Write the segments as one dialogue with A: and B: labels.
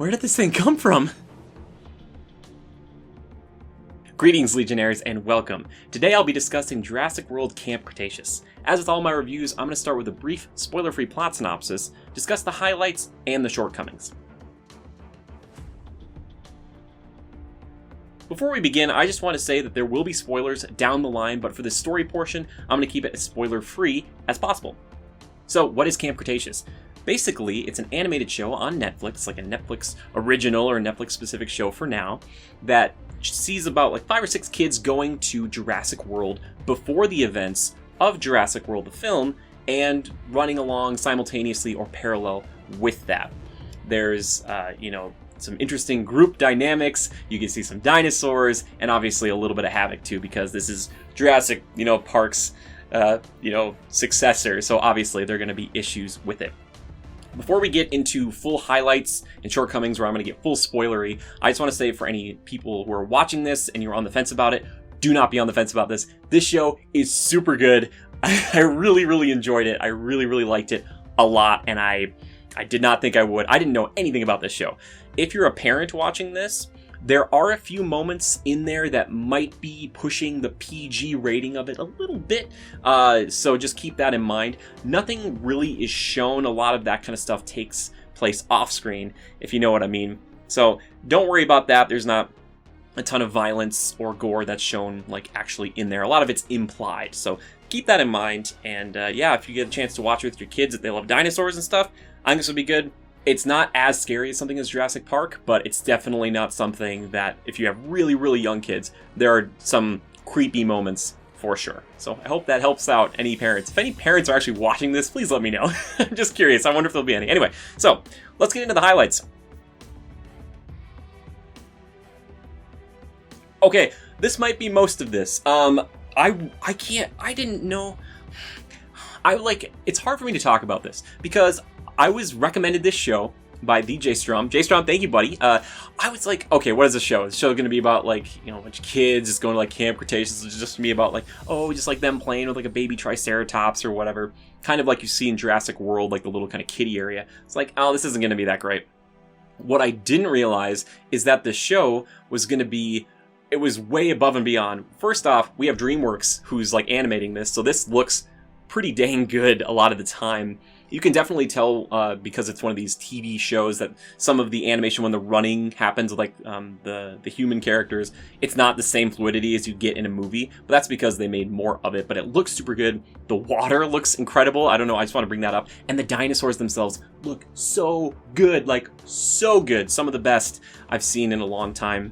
A: Where did this thing come from? Greetings, Legionnaires, and welcome. Today I'll be discussing Jurassic World Camp Cretaceous. As with all my reviews, I'm going to start with a brief, spoiler-free plot synopsis, discuss the highlights and the shortcomings. Before we begin, I just want to say that there will be spoilers down the line, but for the story portion, I'm going to keep it as spoiler-free as possible. So, what is Camp Cretaceous? Basically, it's an animated show on Netflix, like a Netflix original or Netflix-specific show for now, that sees about like 5 or 6 kids going to Jurassic World before the events of Jurassic World the film and running along simultaneously or parallel with that. There's, some interesting group dynamics, you can see some dinosaurs, and obviously a little bit of havoc too, because this is Jurassic, Park's, successor, so obviously there are going to be issues with it. Before we get into full highlights and shortcomings where I'm going to get full spoilery, I just want to say for any people who are watching this and you're on the fence about it, do not be on the fence about this. This show is super good. I really, really enjoyed it. I really, really liked it a lot, and I did not think I would. I didn't know anything about this show. If you're a parent watching this, there are a few moments in there that might be pushing the PG rating of it a little bit, so just keep that in mind. Nothing really is shown. A lot of that kind of stuff takes place off screen, if you know what I mean. So don't worry about that. There's not a ton of violence or gore that's shown like actually in there. A lot of it's implied, so keep that in mind. And if you get a chance to watch it with your kids, if they love dinosaurs and stuff, I think this will be good. It's not as scary as something as Jurassic Park, but it's definitely not something that, if you have really, really young kids, there are some creepy moments for sure. So I hope that helps out any parents. If any parents are actually watching this, please let me know. I'm just curious. I wonder if there'll be any. Anyway, so let's get into the highlights. Okay, this might be most of this. I didn't know. It's hard for me to talk about this because I was recommended this show by the J-Strom. J-Strom, thank you, buddy. I was like, okay, what is the show? Is the show going to be about, like, a bunch of kids just going to, like, Camp Cretaceous? It's just going to be about, like, just, like, them playing with, like, a baby Triceratops or whatever. Kind of like you see in Jurassic World, like, the little kind of kiddie area. It's like, oh, this isn't going to be that great. What I didn't realize is that the show was going to be... It was way above and beyond. First off, we have DreamWorks, who's, like, animating this, so this looks pretty dang good a lot of the time. You can definitely tell because it's one of these TV shows that some of the animation when the running happens with like the human characters, it's not the same fluidity as you get in a movie, but that's because they made more of it. But it looks super good. The water looks incredible. I don't know, I just want to bring that up. And the dinosaurs themselves look so good, like so good. Some of the best I've seen in a long time.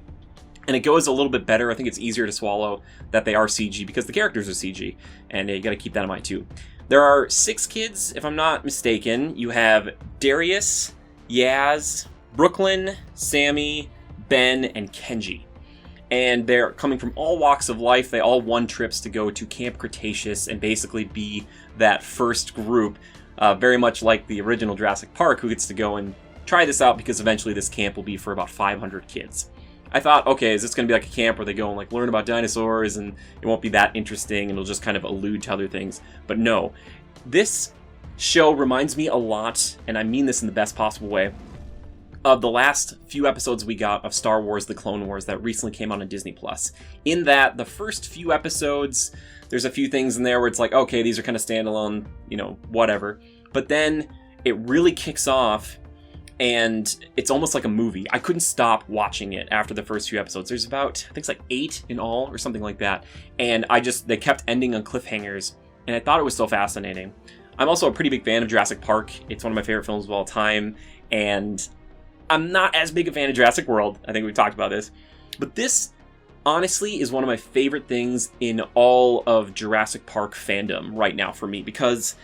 A: And it goes a little bit better. I think it's easier to swallow that they are CG because the characters are CG. And you got to keep that in mind too. There are 6 kids, if I'm not mistaken. You have Darius, Yaz, Brooklyn, Sammy, Ben, and Kenji. And they're coming from all walks of life. They all won trips to go to Camp Cretaceous and basically be that first group, very much like the original Jurassic Park, who gets to go and try this out because eventually this camp will be for about 500 kids. I thought, okay, is this going to be like a camp where they go and like learn about dinosaurs and it won't be that interesting and it'll just kind of allude to other things? But no, this show reminds me a lot, and I mean this in the best possible way, of the last few episodes we got of Star Wars: The Clone Wars that recently came out on Disney+. In that, the first few episodes, there's a few things in there where it's like, okay, these are kind of standalone, whatever. But then it really kicks off, and it's almost like a movie. I couldn't stop watching it after the first few episodes. There's about, I think it's like 8 in all or something like that. And they kept ending on cliffhangers, and I thought it was so fascinating. I'm also a pretty big fan of Jurassic Park. It's one of my favorite films of all time, and I'm not as big a fan of Jurassic World. I think we've talked about this. But this, honestly, is one of my favorite things in all of Jurassic Park fandom right now for me, because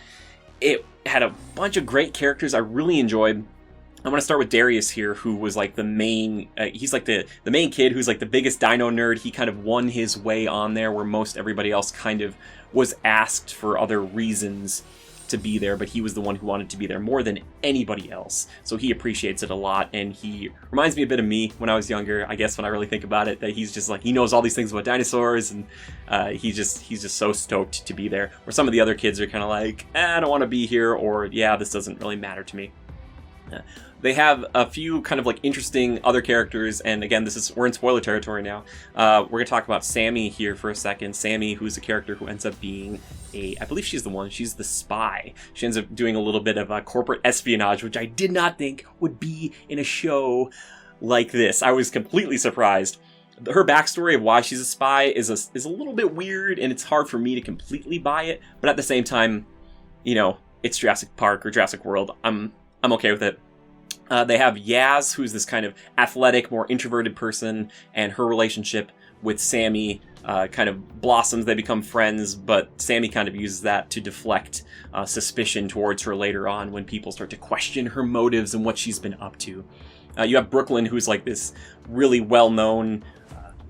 A: it had a bunch of great characters I really enjoyed. I'm going to start with Darius here, who was like the main, he's like the main kid who's like the biggest dino nerd. He kind of won his way on there where most everybody else kind of was asked for other reasons to be there, but he was the one who wanted to be there more than anybody else. So he appreciates it a lot, and he reminds me a bit of me when I was younger, I guess, when I really think about it, that he's just like, he knows all these things about dinosaurs, and he's just so stoked to be there. Where some of the other kids are kind of like, I don't want to be here, or yeah, this doesn't really matter to me. They have a few kind of like interesting other characters, and again, we're in spoiler territory now. We're gonna talk about Sammy here for a second. Sammy, who's a character who ends up being I believe she's the spy. She ends up doing a little bit of corporate espionage, which I did not think would be in a show like this. I was completely surprised. Her backstory of why she's a spy is a little bit weird, and it's hard for me to completely buy it. But at the same time, it's Jurassic Park or Jurassic World. I'm okay with it. They have Yaz, who's this kind of athletic, more introverted person, and her relationship with Sammy kind of blossoms. They become friends, but Sammy kind of uses that to deflect suspicion towards her later on when people start to question her motives and what she's been up to. You have Brooklyn, who's like this really well-known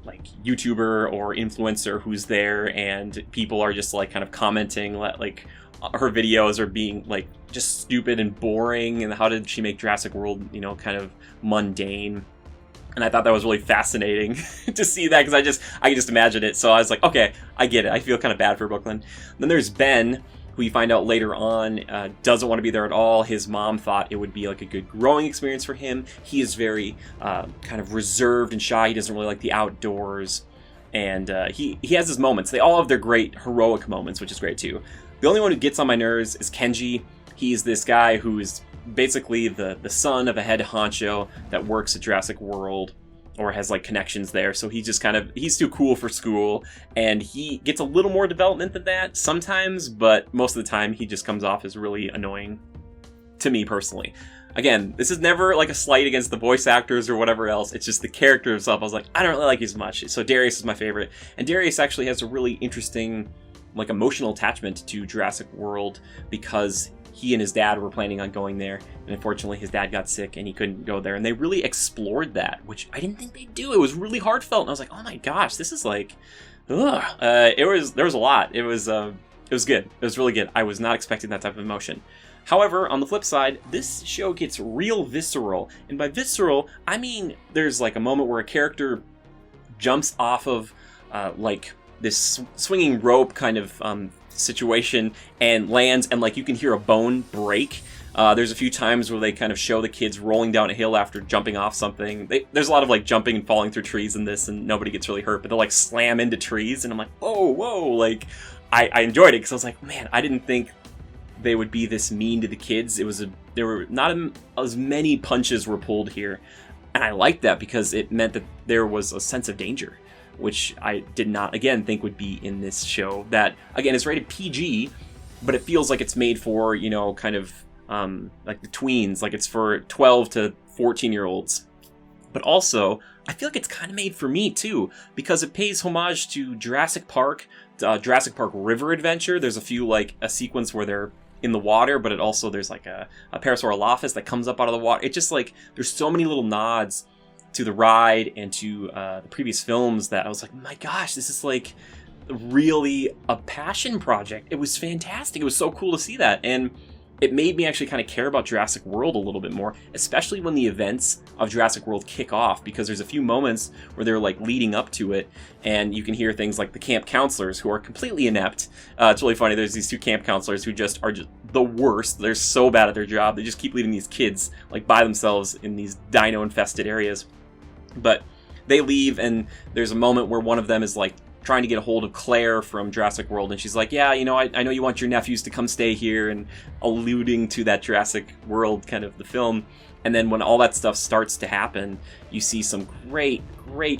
A: like YouTuber or influencer who's there, and people are just like kind of commenting like her videos are being like just stupid and boring, and how did she make Jurassic World kind of mundane. And I thought that was really fascinating to see that, because I can just imagine it. So I was like, okay, I get it. I feel kind of bad for Brooklyn. Then there's Ben, who you find out later on doesn't want to be there at all. His mom thought it would be like a good growing experience for him. He is very kind of reserved and shy. He doesn't really like the outdoors. And he has his moments. They all have their great heroic moments, which is great too. The only one who gets on my nerves is Kenji. He's this guy who is basically the son of a head honcho that works at Jurassic World, or has like connections there. So he's too cool for school, and he gets a little more development than that sometimes, but most of the time he just comes off as really annoying to me personally. Again, this is never like a slight against the voice actors or whatever else. It's just the character himself. I was like, I don't really like as much. So Darius is my favorite, and Darius actually has a really interesting like emotional attachment to Jurassic World, because he and his dad were planning on going there, and unfortunately his dad got sick and he couldn't go there, and they really explored that, which I didn't think they'd do. It was really heartfelt, and I was like, oh my gosh, this is like, ugh. There was a lot. It was good. It was really good. I was not expecting that type of emotion. However, on the flip side, this show gets real visceral, and by visceral, I mean there's like a moment where a character jumps off of like this swinging rope kind of situation and lands, and like you can hear a bone break. There's a few times where they kind of show the kids rolling down a hill after jumping off something. There's a lot of like jumping and falling through trees in this, and nobody gets really hurt, but they'll like slam into trees, and I'm like, whoa, like I enjoyed it, because I was like, man, I didn't think they would be this mean to the kids. There were not as many punches were pulled here, and I liked that because it meant that there was a sense of danger, which I did not, again, think would be in this show. That, again, is rated PG, but it feels like it's made for, kind of like the tweens, like it's for 12 to 14-year-olds. But also, I feel like it's kind of made for me, too, because it pays homage to Jurassic Park River Adventure. There's a few, like, a sequence where they're in the water, but there's like a Parasaurolophus that comes up out of the water. It's just like, there's so many little nods to the ride and to the previous films that I was like, my gosh, this is like really a passion project. It was fantastic. It was so cool to see that, and it made me actually kind of care about Jurassic World a little bit more, especially when the events of Jurassic World kick off, because there's a few moments where they're like leading up to it, and you can hear things like the camp counselors, who are completely inept. It's really funny. There's these two camp counselors who are just the worst. They're so bad at their job. They just keep leaving these kids like by themselves in these dino-infested areas. But they leave, and there's a moment where one of them is like trying to get a hold of Claire from Jurassic World, and she's like, yeah, I know you want your nephews to come stay here, and alluding to that Jurassic World kind of the film. And then when all that stuff starts to happen, you see some great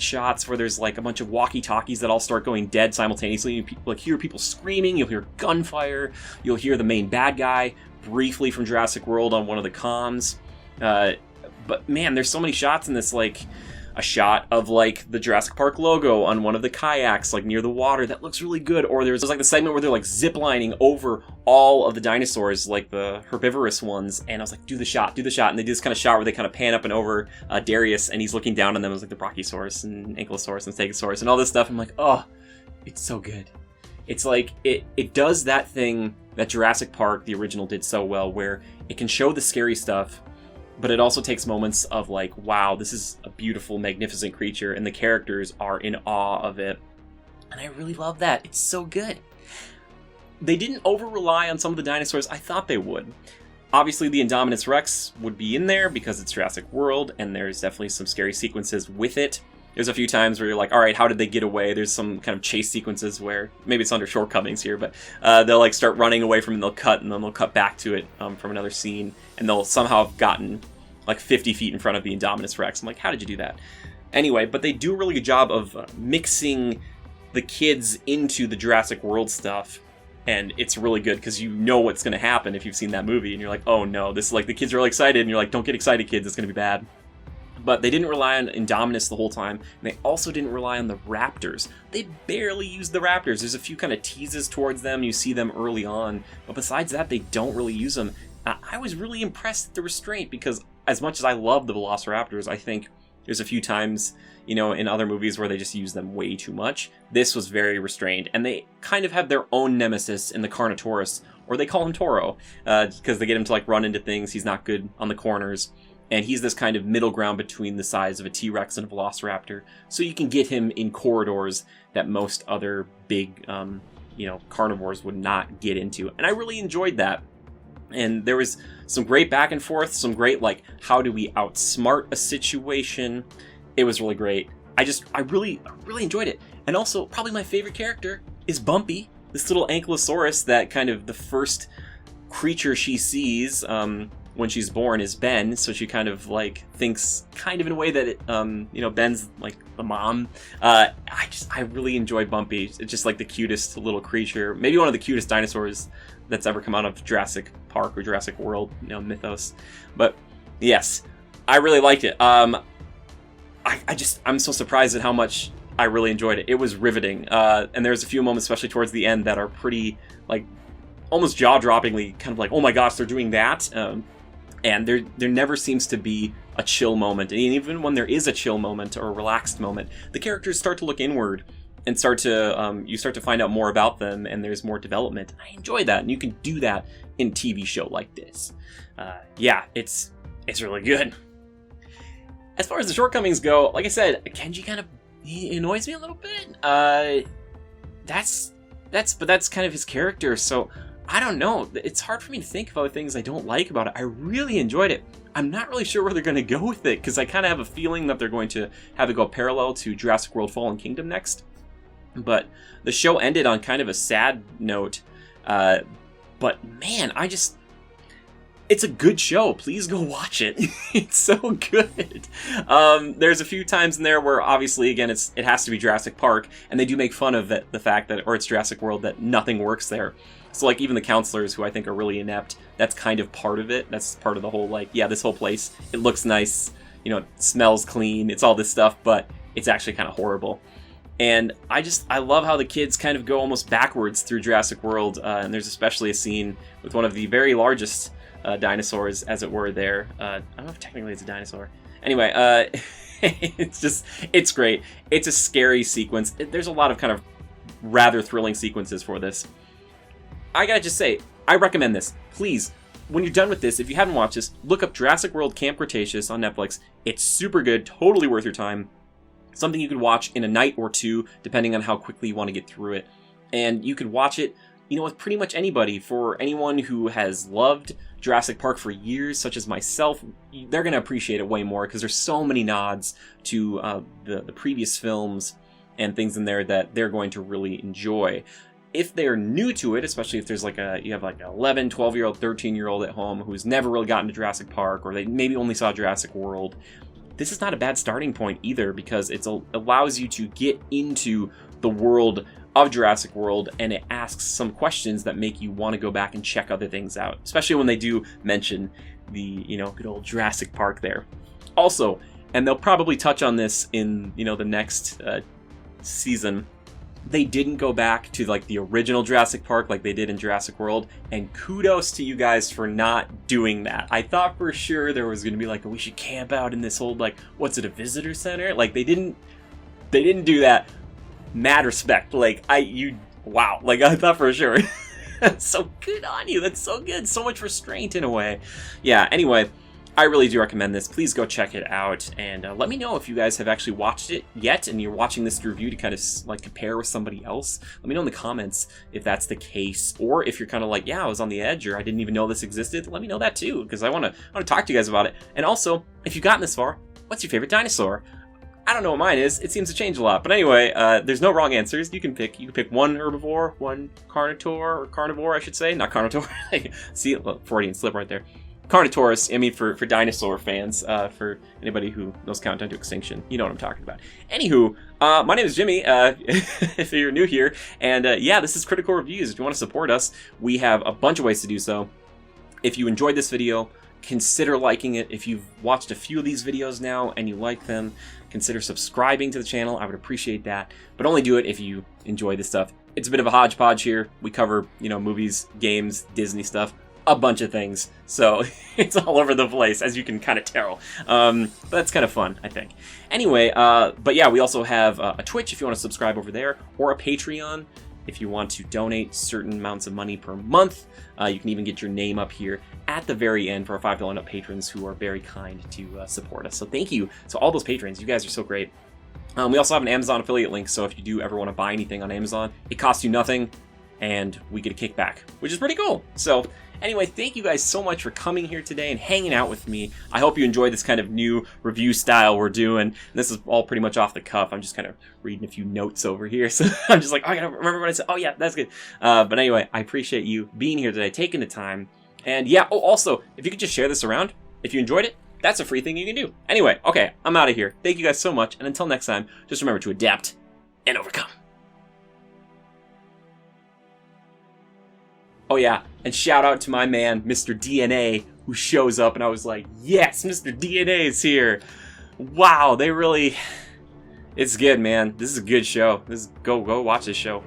A: shots where there's like a bunch of walkie-talkies that all start going dead simultaneously. You like hear people screaming, you'll hear gunfire, you'll hear the main bad guy briefly from Jurassic World on one of the comms. But man, there's so many shots in this, like a shot of like the Jurassic Park logo on one of the kayaks like near the water that looks really good, or there's like the segment where they're like ziplining over all of the dinosaurs, like the herbivorous ones, and I was like, do the shot, and they do this kind of shot where they kind of pan up and over Darius, and he's looking down on them as like the Brachiosaurus and Ankylosaurus and Stegosaurus and all this stuff. I'm like, oh, it's so good. It's like it does that thing that Jurassic Park the original did so well, where it can show the scary stuff, but it also takes moments of like, wow, this is a beautiful, magnificent creature, and the characters are in awe of it. And I really love that. It's so good. They didn't over-rely on some of the dinosaurs. I thought they would. Obviously, the Indominus Rex would be in there because it's Jurassic World, and there's definitely some scary sequences with it. There's a few times where you're like, all right, how did they get away? There's some kind of chase sequences where, maybe it's under shortcomings here, but they'll like start running away from it, and they'll cut, and then they'll cut back to it from another scene, and they'll somehow have gotten like 50 feet in front of the Indominus Rex. I'm like, how did you do that? Anyway, but they do a really good job of mixing the kids into the Jurassic World stuff. And it's really good because you know what's going to happen if you've seen that movie. And you're like, oh no, this is like, the kids are really excited. And you're like, don't get excited, kids, it's going to be bad. But they didn't rely on Indominus the whole time. And they also didn't rely on the raptors. They barely used the raptors. There's a few kind of teases towards them. You see them early on. But besides that, they don't really use them. I was really impressed at the restraint because as much as I love the Velociraptors, I think there's a few times, you know, in other movies where they just use them way too much. This was very restrained, and they kind of have their own nemesis in the Carnotaurus, or they call him Toro, because they get him to like run into things. He's not good on the corners, and he's this kind of middle ground between the size of a T-Rex and a Velociraptor. So you can get him in corridors that most other big, you know, carnivores would not get into, and I really enjoyed that. And there was some great back and forth, some great, like, how do we outsmart a situation? It was really great. I really enjoyed it. And also, probably my favorite character is Bumpy, this little ankylosaurus that kind of the first creature she sees when she's born is Ben. So she kind of, like, thinks kind of in a way that, you know, Ben's, like, the mom. I really enjoy Bumpy. It's just, like, the cutest little creature. Maybe one of the cutest dinosaurs that's ever come out of Jurassic Park or Jurassic World, you know, mythos. But yes, I really liked it. I'm so surprised at how much I really enjoyed it. It was riveting. And there's a few moments, especially towards the end, that are pretty, like, almost jaw-droppingly kind of like, oh my gosh, they're doing that. And there never seems to be a chill moment. And even when there is a chill moment or a relaxed moment, the characters start to look inward and you start to find out more about them, and there's more development. I enjoy that, and you can do that in a TV show like this. Yeah, it's really good. As far as the shortcomings go, like I said, Kenji he annoys me a little bit. That's kind of his character, so I don't know. It's hard for me to think about things I don't like about it. I really enjoyed it. I'm not really sure where they're going to go with it, because I kind of have a feeling that they're going to have it go parallel to Jurassic World Fallen Kingdom next. But the show ended on kind of a sad note. But man, it's a good show. Please go watch it. It's so good. There's a few times in there where obviously, again, it has to be Jurassic Park, and they do make fun of the fact that, or it's Jurassic World, that nothing works there. So like even the counselors, who I think are really inept, that's kind of part of it. That's part of the whole, like, yeah, this whole place, it looks nice, you know, it smells clean, it's all this stuff, but it's actually kind of horrible. And I love how the kids kind of go almost backwards through Jurassic World, and there's especially a scene with one of the very largest dinosaurs, as it were, there. I don't know if technically it's a dinosaur. Anyway, it's great. It's a scary sequence. There's a lot of kind of rather thrilling sequences for this. I gotta just say, I recommend this. Please, when you're done with this, if you haven't watched this, look up Jurassic World Camp Cretaceous on Netflix. It's super good, totally worth your time. Something you could watch in a night or two, depending on how quickly you want to get through it. And you could watch it, you know, with pretty much anybody. For anyone who has loved Jurassic Park for years, such as myself, they're going to appreciate it way more, because there's so many nods to the previous films and things in there that they're going to really enjoy. If they're new to it, especially if there's you have like an 11, 12-year-old, 13-year-old at home who's never really gotten to Jurassic Park, or they maybe only saw Jurassic World, this is not a bad starting point either, because it allows you to get into the world of Jurassic World, and it asks some questions that make you want to go back and check other things out, especially when they do mention the, you know, good old Jurassic Park there. Also, and they'll probably touch on this in, you know, the next season, they didn't go back to like the original Jurassic Park like they did in Jurassic World, and kudos to you guys for not doing that. I thought for sure there was going to be like, we should camp out in this old, like, what's it, a visitor center? Like, they didn't do that. Mad respect. Like, wow. Like, I thought for sure. So good on you. That's so good. So much restraint in a way. Yeah, anyway, I really do recommend this. Please go check it out, and let me know if you guys have actually watched it yet, and you're watching this review to kind of like compare with somebody else. Let me know in the comments if that's the case, or if you're kind of like, yeah, I was on the edge, or I didn't even know this existed. Let me know that too, because I want to talk to you guys about it. And also, if you've gotten this far, what's your favorite dinosaur? I don't know what mine is. It seems to change a lot. But anyway, there's no wrong answers. You can pick one herbivore, one carnivore, I should say. Not carnivore. See, Freudian slip right there. Carnotaurus, I mean, for dinosaur fans, for anybody who knows Countdown to Extinction, you know what I'm talking about. Anywho, my name is Jimmy, if you're new here, and yeah, this is Critical Reviews. If you want to support us, we have a bunch of ways to do so. If you enjoyed this video, consider liking it. If you've watched a few of these videos now and you like them, consider subscribing to the channel. I would appreciate that, but only do it if you enjoy this stuff. It's a bit of a hodgepodge here. We cover, movies, games, Disney stuff, a bunch of things, so it's all over the place, as you can kind of tell. But that's kind of fun, I think. Anyway, but yeah, we also have a Twitch if you want to subscribe over there, or a Patreon if you want to donate certain amounts of money per month. You can even get your name up here at the very end for our $5 and up patrons who are very kind to support us. So thank you to all those patrons. You guys are so great. We also have an Amazon affiliate link, so if you do ever want to buy anything on Amazon, it costs you nothing, and we get a kickback, which is pretty cool. So anyway, thank you guys so much for coming here today and hanging out with me. I hope you enjoy this kind of new review style we're doing. This is all pretty much off the cuff. I'm just kind of reading a few notes over here. So I'm just like, oh, I gotta remember what I said. Oh yeah, that's good. But anyway, I appreciate you being here today, taking the time. And yeah, oh, also, if you could just share this around, if you enjoyed it, that's a free thing you can do. Anyway, okay, I'm out of here. Thank you guys so much. And until next time, just remember to adapt and overcome. Oh yeah, and shout out to my man, Mr. DNA, who shows up, and I was like, yes, Mr. DNA is here. Wow, it's good, man. This is a good show. Go watch this show.